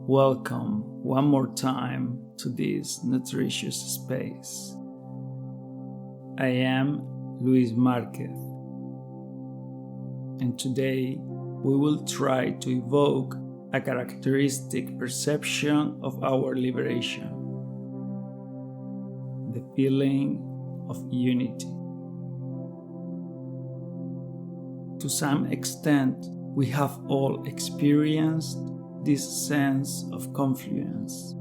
Welcome one more time to this nutritious space. I am Luis Márquez, and today we will try to evoke a characteristic perception of our liberation, the feeling of unity. To some extent, we have all experienced this sense of confluence.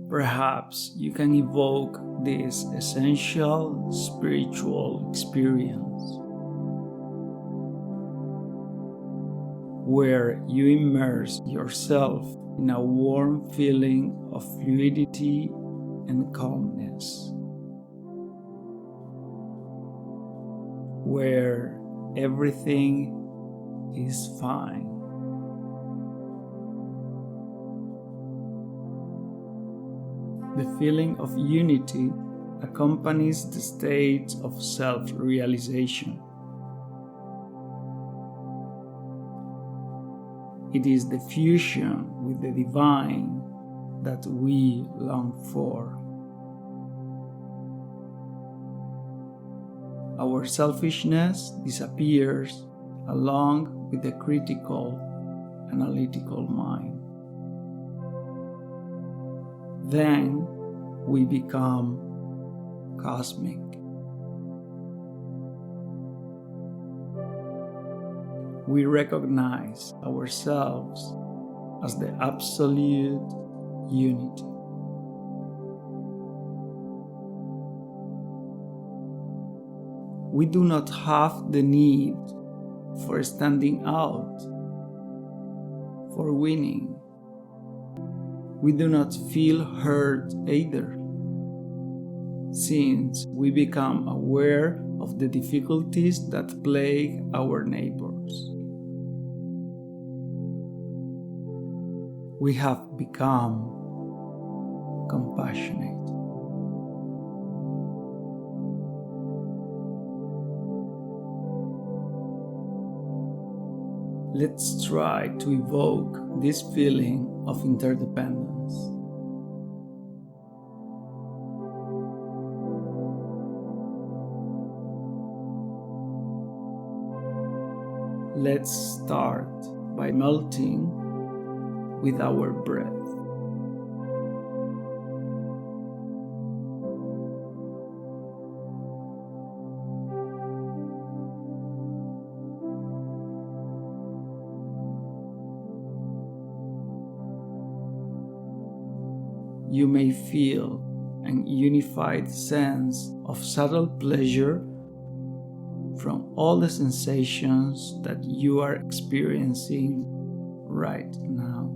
Perhaps you can evoke this essential spiritual experience, where you immerse yourself in a warm feeling of fluidity and calmness, where everything is fine. The feeling of unity accompanies the state of self-realization. It is the fusion with the divine that we long for. Our selfishness disappears along with the critical, analytical mind. Then we become cosmic. We recognize ourselves as the absolute unity. We do not have the need for standing out, for winning. We do not feel hurt either, since we become aware of the difficulties that plague our neighbors. We have become compassionate. Let's try to evoke this feeling of interdependence. Let's start by melting with our breath. You may feel an unified sense of subtle pleasure from all the sensations that you are experiencing right now.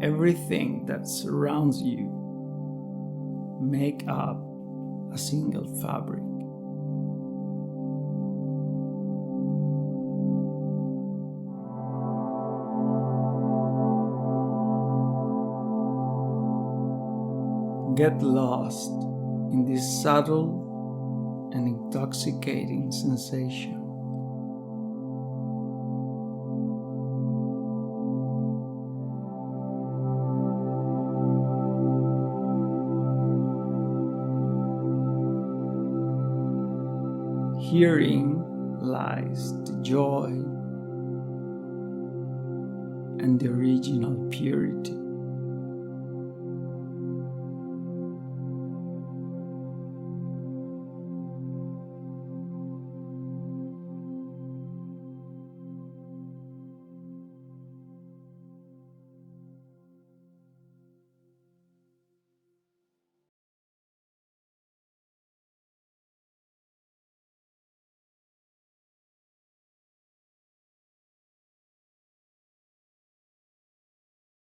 Everything that surrounds you make up a single fabric. Get lost in this subtle and intoxicating sensation. Herein lies the joy and the original purity.